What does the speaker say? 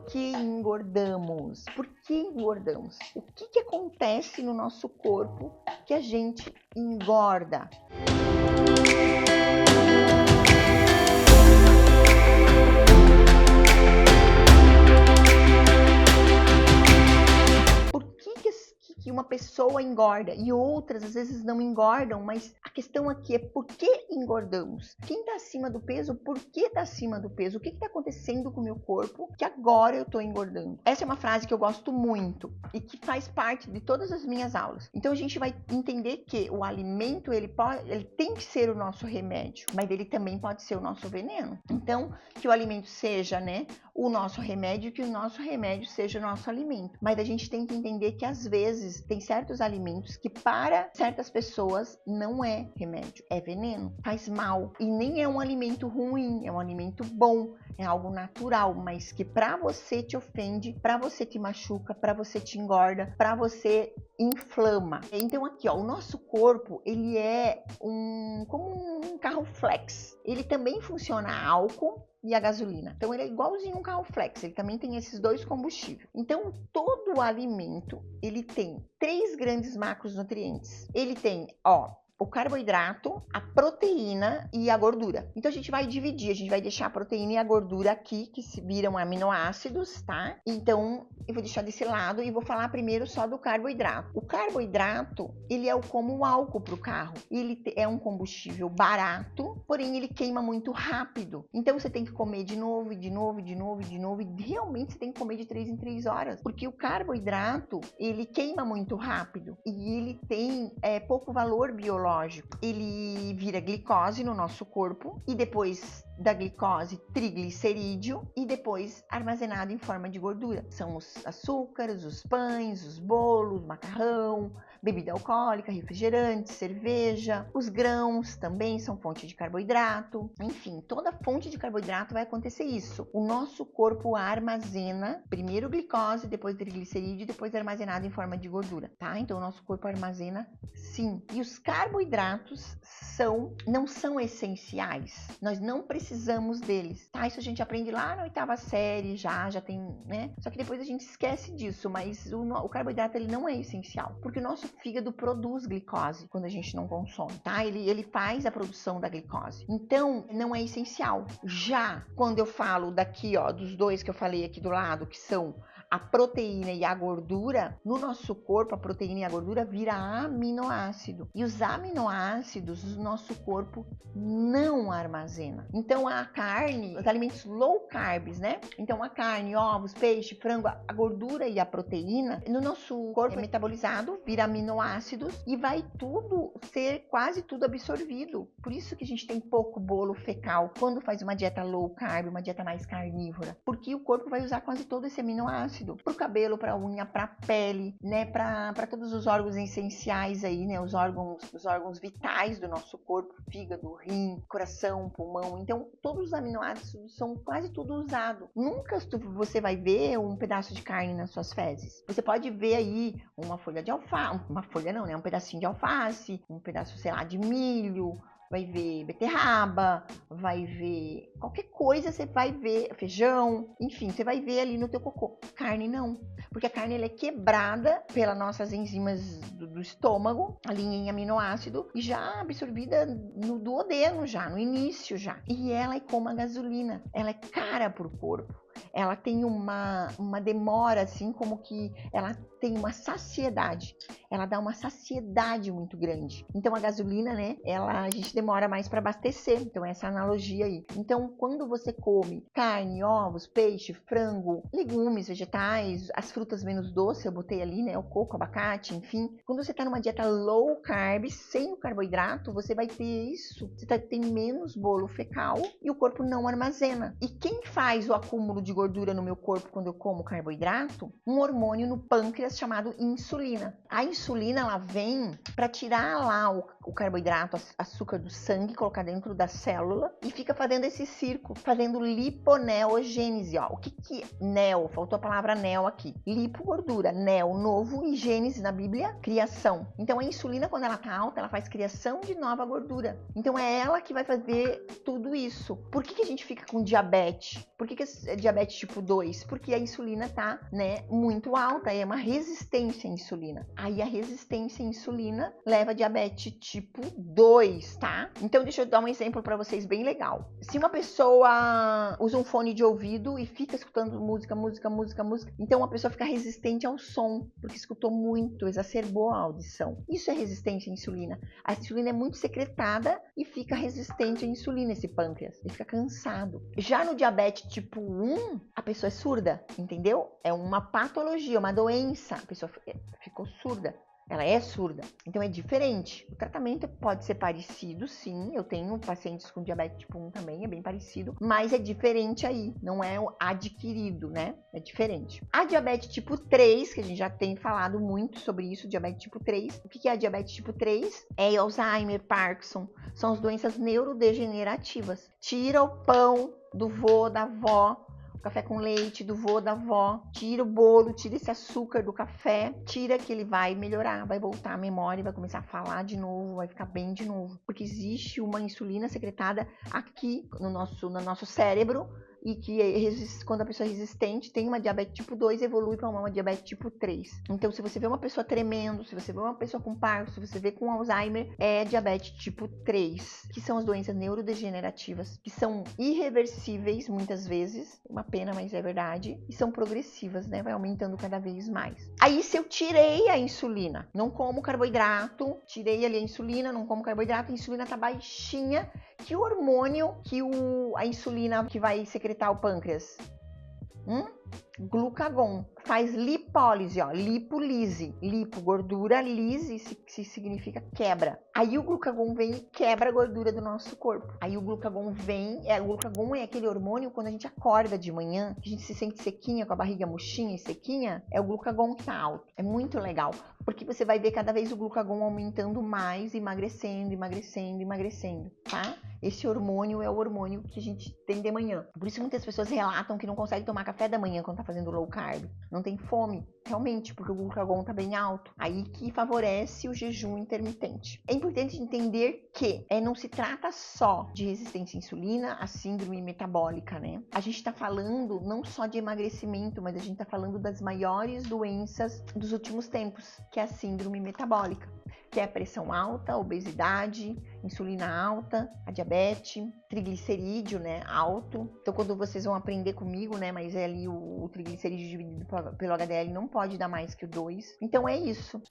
que engordamos? Por que engordamos? O que acontece no nosso corpo que a gente engorda? Que uma pessoa engorda e outras às vezes não engordam, mas a questão aqui é por que engordamos? Quem está acima do peso, por que está acima do peso? O que está acontecendo com o meu corpo que agora eu estou engordando? Essa é uma frase que eu gosto muito e que faz parte de todas as minhas aulas. Então a gente vai entender que o alimento ele tem que ser o nosso remédio, mas ele também pode ser o nosso veneno. Então que o alimento seja, o nosso remédio, que o nosso remédio seja o nosso alimento. Mas a gente tem que entender que às vezes tem certos alimentos que para certas pessoas não é remédio, é veneno, faz mal. E nem é um alimento ruim, é um alimento bom, é algo natural, mas que para você te ofende, para você te machuca, para você te engorda, para você inflama. Então aqui, o nosso corpo, ele é como um carro flex. Ele também funciona a álcool e a gasolina. Então ele é igualzinho um carro flex, ele também tem esses dois combustíveis. Então todo alimento, ele tem 3 grandes macronutrientes. Ele tem, o carboidrato, a proteína e a gordura. Então a gente vai dividir, a gente vai deixar a proteína e a gordura aqui, que se viram aminoácidos, tá? Então eu vou deixar desse lado e vou falar primeiro só do carboidrato. O carboidrato, ele é como o álcool para o carro. Ele é um combustível barato, porém ele queima muito rápido. Então você tem que comer de novo, e realmente você tem que comer de 3 em 3 horas, porque o carboidrato, ele queima muito rápido e ele tem pouco valor biológico. Ele vira glicose no nosso corpo e depois da glicose, triglicerídeo e depois armazenado em forma de gordura. São os açúcares, os pães, os bolos, macarrão, bebida alcoólica, refrigerante, cerveja. Os grãos também são fonte de carboidrato. Enfim, toda fonte de carboidrato vai acontecer isso. O nosso corpo armazena primeiro glicose, depois triglicerídeo, depois armazenado em forma de gordura, tá? Então o nosso corpo armazena sim. E os carboidratos não são essenciais. Nós não precisamos deles, tá? Isso a gente aprende lá na 8ª série, já tem, Só que depois a gente esquece disso, mas o carboidrato ele não é essencial, porque o nosso fígado produz glicose quando a gente não consome, tá? Ele faz a produção da glicose. Então, não é essencial. Já quando eu falo daqui, dos dois que eu falei aqui do lado, que são a proteína e a gordura, no nosso corpo a proteína e a gordura vira aminoácido. E os aminoácidos o nosso corpo não armazena. Então a carne, os alimentos low carbs, Então a carne, ovos, peixe, frango, a gordura e a proteína no nosso corpo é metabolizado, vira aminoácidos e vai ser quase tudo absorvido. Por isso que a gente tem pouco bolo fecal quando faz uma dieta low carb, uma dieta mais carnívora, porque o corpo vai usar quase todo esse aminoácido para o cabelo, para a unha, para a pele, para todos os órgãos essenciais aí, os órgãos vitais do nosso corpo, fígado, rim, coração, pulmão. Então todos os aminoácidos são quase tudo usado. Nunca você vai ver um pedaço de carne nas suas fezes. Você pode ver aí uma folha de alface, um pedacinho de alface, um pedaço, sei lá, de milho, vai ver beterraba, vai ver qualquer coisa, você vai ver feijão, enfim, você vai ver ali no teu cocô. Carne não, porque a carne ela é quebrada pelas nossas enzimas do estômago, ali em aminoácido, e já absorvida no duodeno já, no início já. E ela é como a gasolina, ela é cara pro corpo. Ela tem uma demora, assim, como que ela tem uma saciedade. Ela dá uma saciedade muito grande. Então, a gasolina, a gente demora mais para abastecer. Então, essa analogia aí. Então, quando você come carne, ovos, peixe, frango, legumes, vegetais, as frutas menos doces, eu botei ali, o coco, abacate, enfim. Quando você tá numa dieta low carb, sem o carboidrato, você vai ter isso. Você vai ter menos bolo fecal e o corpo não armazena. E quem faz o acúmulo de gordura no meu corpo quando eu como carboidrato? Um hormônio no pâncreas chamado insulina. A insulina, ela vem para tirar lá o carboidrato, açúcar do sangue, colocar dentro da célula e fica fazendo esse circo, fazendo liponeogênese. O que é neo? Faltou a palavra neo aqui. Lipo, gordura. Neo, novo, e gênese na Bíblia, criação. Então a insulina, quando ela tá alta, ela faz criação de nova gordura. Então é ela que vai fazer tudo isso. Por que a gente fica com diabetes? Por que a diabetes diabetes tipo 2? Porque a insulina tá, né, muito alta, é uma resistência à insulina. Aí a resistência à insulina leva a diabetes tipo 2, tá? Então deixa eu dar um exemplo para vocês bem legal. Se uma pessoa usa um fone de ouvido e fica escutando música, então a pessoa fica resistente ao som, porque escutou muito, exacerbou a audição. Isso é resistência à insulina. A insulina é muito secretada e fica resistente à insulina, esse pâncreas. Ele fica cansado. Já no diabetes tipo 1, a pessoa é surda, entendeu? É uma patologia, uma doença. A pessoa ficou surda. Ela é surda, então é diferente. O tratamento pode ser parecido, sim. Eu tenho pacientes com diabetes tipo 1 também, é bem parecido, mas é diferente aí, não é o adquirido, né? É diferente. A diabetes tipo 3, que a gente já tem falado muito sobre isso, diabetes tipo 3. O que é a diabetes tipo 3? É Alzheimer, Parkinson, são as doenças neurodegenerativas. Tira o pão do vô, da avó, café com leite do vô, da avó, tira o bolo, tira esse açúcar do café, tira que ele vai melhorar, vai voltar a memória, vai começar a falar de novo, vai ficar bem de novo. Porque existe uma insulina secretada aqui no nosso cérebro e que quando a pessoa é resistente, tem uma diabetes tipo 2, evolui para uma diabetes tipo 3. Então, se você vê uma pessoa tremendo, se você vê uma pessoa com Parkinson, se você vê com Alzheimer, é diabetes tipo 3, que são as doenças neurodegenerativas, que são irreversíveis muitas vezes, uma pena, mas é verdade, e são progressivas, né? Vai aumentando cada vez mais. Aí, se eu tirei a insulina, não como carboidrato, tirei ali a insulina, não como carboidrato, a insulina tá baixinha, que o hormônio, a insulina que vai secretar o pâncreas? Glucagon. Faz lipólise, ó, lipolise. Lipo, gordura, lise, significa quebra. Aí o glucagon vem e quebra a gordura do nosso corpo. Aí o glucagon o glucagon é aquele hormônio quando a gente acorda de manhã, que a gente se sente sequinha, com a barriga murchinha e sequinha, é o glucagon que tá alto. É muito legal, porque você vai ver cada vez o glucagon aumentando mais, emagrecendo, tá? Esse hormônio é o hormônio que a gente tem de manhã. Por isso muitas pessoas relatam que não conseguem tomar café da manhã quando tá fazendo low carb. Não tem fome, realmente, porque o glucagon tá bem alto. Aí que favorece o jejum intermitente. É importante entender que não se trata só de resistência à insulina, a síndrome metabólica, né? A gente tá falando não só de emagrecimento, mas a gente tá falando das maiores doenças dos últimos tempos, que é a síndrome metabólica, que é a pressão alta, a obesidade, insulina alta, a diabetes, triglicerídeo, né, alto. Então, quando vocês vão aprender comigo, né, mas é ali o triglicerídeo dividido pelo HDL não pode dar mais que o 2. Então, é isso.